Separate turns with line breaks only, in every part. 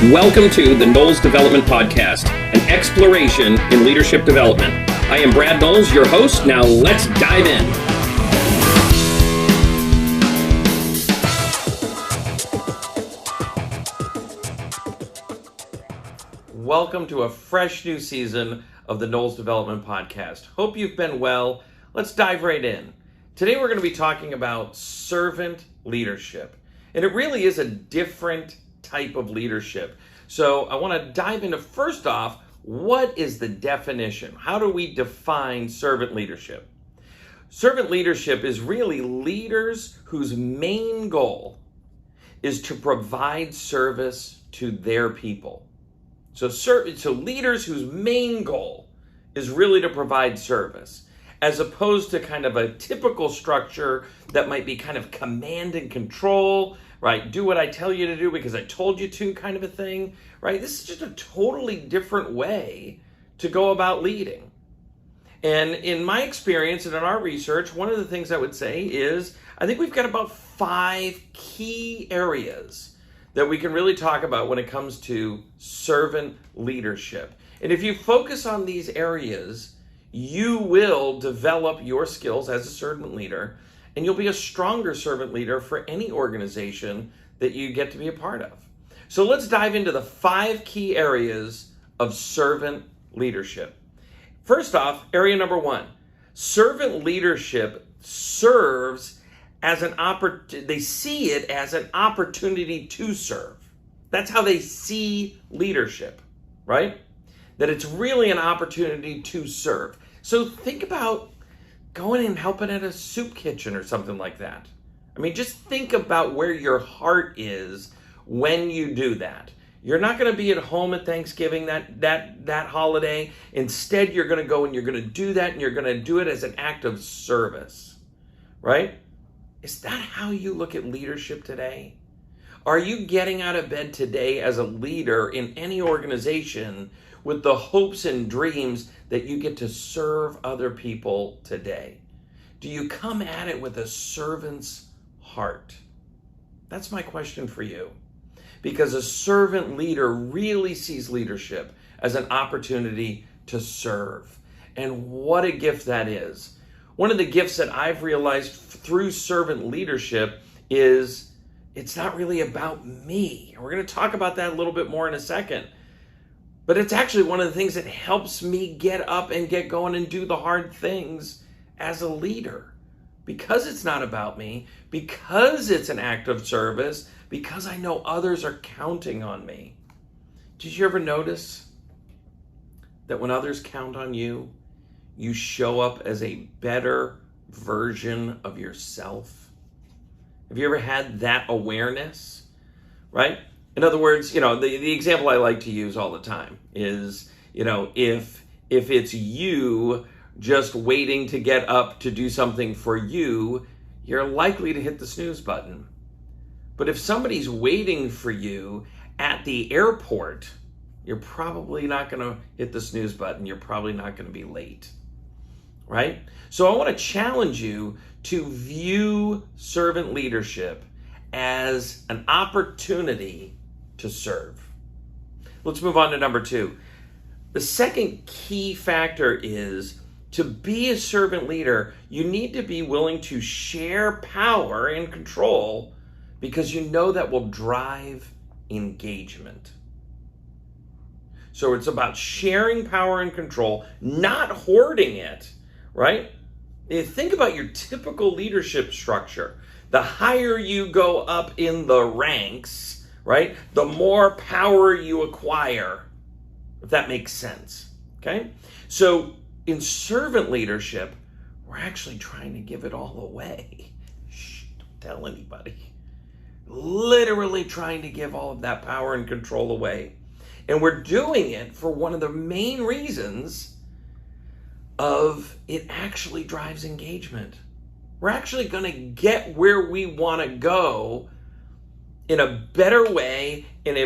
Welcome to the Knowles Development Podcast, an exploration in leadership development. I am Brad Knowles, your host. Now let's dive in. Welcome to a fresh new season of the Knowles Development Podcast. Hope you've been well. Let's dive right in. Today we're going to be talking about servant leadership. And it really is a different type of leadership. So I want to dive into, first off, what is the definition? How do we define servant leadership? Servant leadership is really leaders whose main goal is to provide service to their people. So leaders whose main goal is really to provide service, as opposed to kind of a typical structure that might be kind of command and control, right? Do what I tell you to do because I told you to, kind of a thing, right? This is just a totally different way to go about leading. And in my experience and in our research, one of the things I would say is I think we've got about 5 key areas that we can really talk about when it comes to servant leadership. And if you focus on these areas, you will develop your skills as a servant leader, and you'll be a stronger servant leader for any organization that you get to be a part of. So let's dive into the 5 key areas of servant leadership. First off, area number 1, servant leadership serves as they see it as an opportunity to serve. That's how they see leadership, right? That it's really an opportunity to serve. So think about going and helping at a soup kitchen or something like that. I mean, just think about where your heart is when you do that. You're not going to be at home at Thanksgiving, that holiday. Instead, you're going to go and you're going to do that, and you're going to do it as an act of service, right? Is that how you look at leadership today? Are you getting out of bed today as a leader in any organization with the hopes and dreams that you get to serve other people today? Do you come at it with a servant's heart? That's my question for you. Because a servant leader really sees leadership as an opportunity to serve. And what a gift that is. One of the gifts that I've realized through servant leadership is it's not really about me. We're going to talk about that a little bit more in a second. But it's actually one of the things that helps me get up and get going and do the hard things as a leader. Because it's not about me, because it's an act of service, because I know others are counting on me. Did you ever notice that when others count on you, you show up as a better version of yourself? Have you ever had that awareness, right? In other words, the example I like to use all the time is, if it's you just waiting to get up to do something for you, you're likely to hit the snooze button. But if somebody's waiting for you at the airport, you're probably not going to hit the snooze button. You're probably not going to be late, right? So I want to challenge you to view servant leadership as an opportunity to serve. Let's move on to number 2. The second key factor is to be a servant leader, you need to be willing to share power and control because you know that will drive engagement. So it's about sharing power and control, not hoarding it, right? Think about your typical leadership structure. The higher you go up in the ranks, right, the more power you acquire, if that makes sense, okay? So in servant leadership, we're actually trying to give it all away. Shh, don't tell anybody. Literally trying to give all of that power and control away. And we're doing it for one of the main reasons of it actually drives engagement. We're actually going to get where we want to go in a better way, in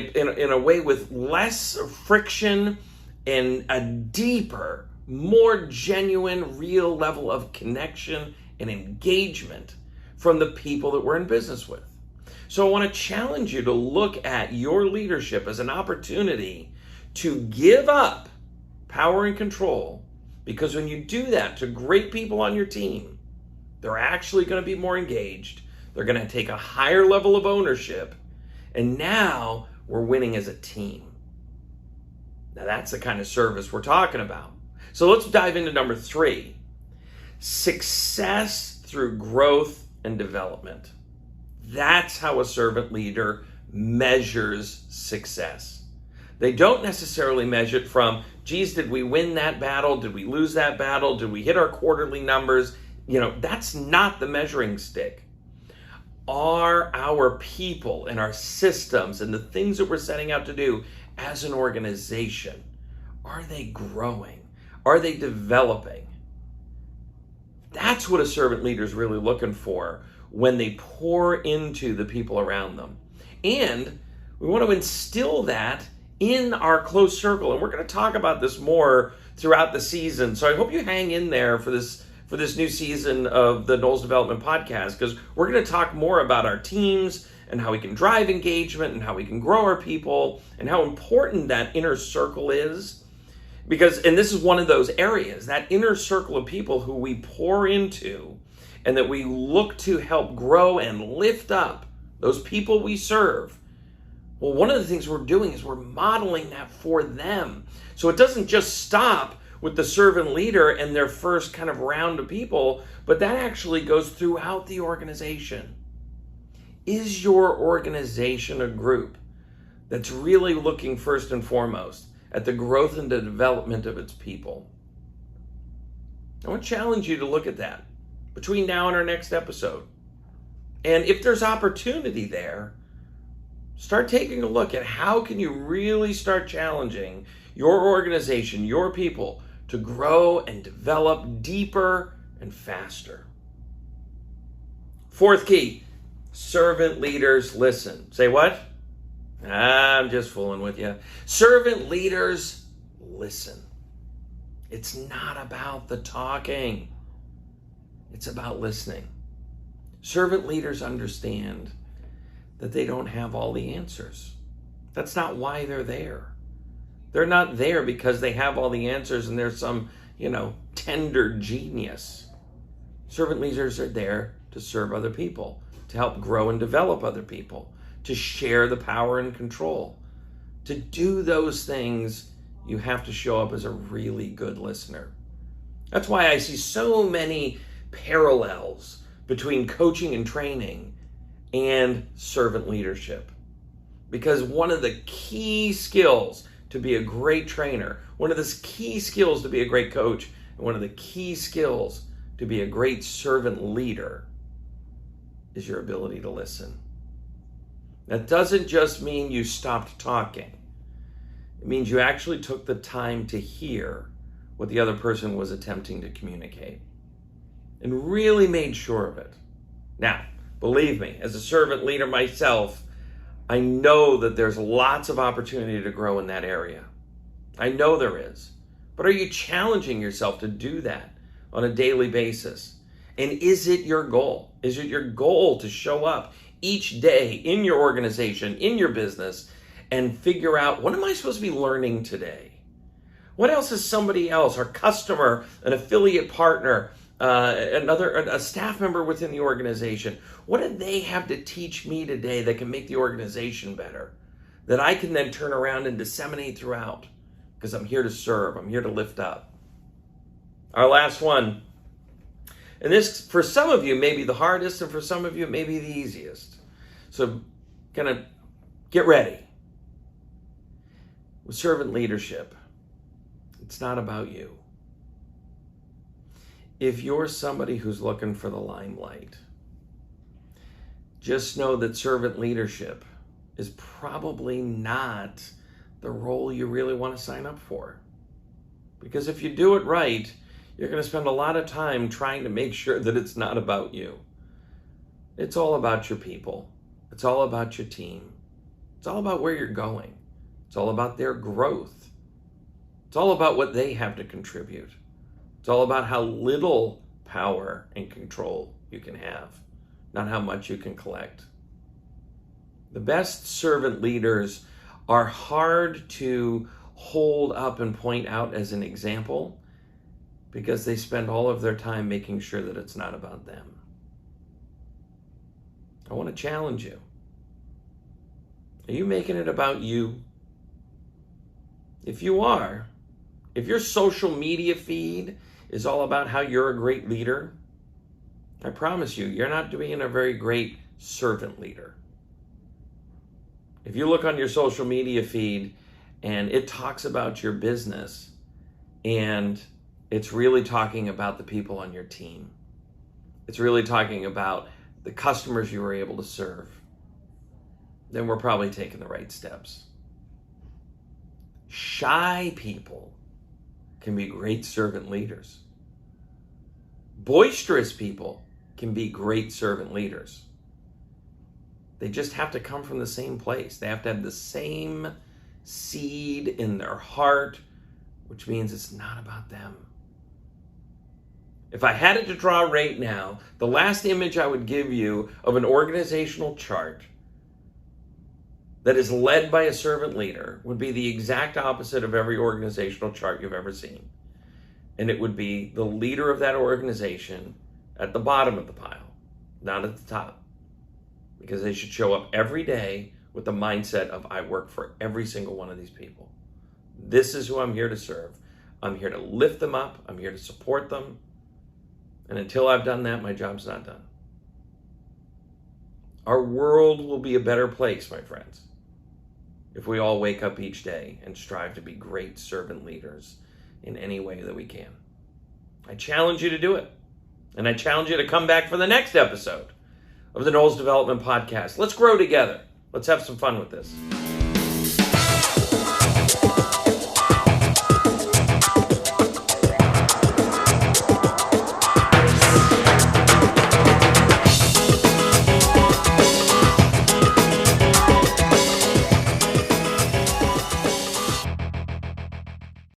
a way with less friction and a deeper, more genuine, real level of connection and engagement from the people that we're in business with. So I want to challenge you to look at your leadership as an opportunity to give up power and control, because when you do that to great people on your team, they're actually going to be more engaged. They're going to take a higher level of ownership, and now we're winning as a team. Now that's the kind of service we're talking about. So let's dive into number 3. Success through growth and development. That's how a servant leader measures success. They don't necessarily measure it from, geez, did we win that battle? Did we lose that battle? Did we hit our quarterly numbers? That's not the measuring stick. Are our people and our systems and the things that we're setting out to do as an organization, are they growing? Are they developing? That's what a servant leader is really looking for when they pour into the people around them. And we want to instill that in our close circle. And we're going to talk about this more throughout the season. So I hope you hang in there for this new season of the Knowles Development Podcast, because we're going to talk more about our teams and how we can drive engagement and how we can grow our people and how important that inner circle is. And this is one of those areas, that inner circle of people who we pour into and that we look to help grow and lift up those people we serve. Well, one of the things we're doing is we're modeling that for them. So it doesn't just stop with the servant leader and their first kind of round of people, but that actually goes throughout the organization. Is your organization a group that's really looking first and foremost at the growth and the development of its people? I want to challenge you to look at that between now and our next episode. And if there's opportunity there, start taking a look at how can you really start challenging your organization, your people, to grow and develop deeper and faster. 4th key, servant leaders listen. Say what? I'm just fooling with you. Servant leaders listen. It's not about the talking. It's about listening. Servant leaders understand that they don't have all the answers. That's not why they're there. They're not there because they have all the answers and they're some, tender genius. Servant leaders are there to serve other people, to help grow and develop other people, to share the power and control. To do those things, you have to show up as a really good listener. That's why I see so many parallels between coaching and training and servant leadership. Because one of the key skills to be a great trainer, one of the key skills to be a great coach, and one of the key skills to be a great servant leader is your ability to listen. That doesn't just mean you stopped talking. It means you actually took the time to hear what the other person was attempting to communicate and really made sure of it. Now, believe me, as a servant leader myself, I know that there's lots of opportunity to grow in that area. I know there is. But are you challenging yourself to do that on a daily basis? And is it your goal? Is it your goal to show up each day in your organization, in your business, and figure out, what am I supposed to be learning today? What else is somebody else, our customer, an affiliate partner, a staff member within the organization, what do they have to teach me today that can make the organization better, that I can then turn around and disseminate throughout? Because I'm here to serve, I'm here to lift up. Our last one, and this for some of you may be the hardest, and for some of you it may be the easiest. So kind of get ready. With servant leadership, it's not about you. If you're somebody who's looking for the limelight, just know that servant leadership is probably not the role you really want to sign up for. Because if you do it right, you're going to spend a lot of time trying to make sure that it's not about you. It's all about your people. It's all about your team. It's all about where you're going. It's all about their growth. It's all about what they have to contribute. It's all about how little power and control you can have, not how much you can collect. The best servant leaders are hard to hold up and point out as an example because they spend all of their time making sure that it's not about them. I want to challenge you. Are you making it about you? If you are, if your social media feed is all about how you're a great leader, I promise you, you're not being a very great servant leader. If you look on your social media feed and it talks about your business and it's really talking about the people on your team, it's really talking about the customers you were able to serve, then we're probably taking the right steps. Shy people can be great servant leaders. Boisterous people can be great servant leaders. They just have to come from the same place. They have to have the same seed in their heart, which means it's not about them. If I had it to draw right now, the last image I would give you of an organizational chart that is led by a servant leader would be the exact opposite of every organizational chart you've ever seen. And it would be the leader of that organization at the bottom of the pile, not at the top. Because they should show up every day with the mindset of, I work for every single one of these people. This is who I'm here to serve. I'm here to lift them up. I'm here to support them. And until I've done that, my job's not done. Our world will be a better place, my friends, if we all wake up each day and strive to be great servant leaders in any way that we can. I challenge you to do it. And I challenge you to come back for the next episode of the Knowles Development Podcast. Let's grow together. Let's have some fun with this.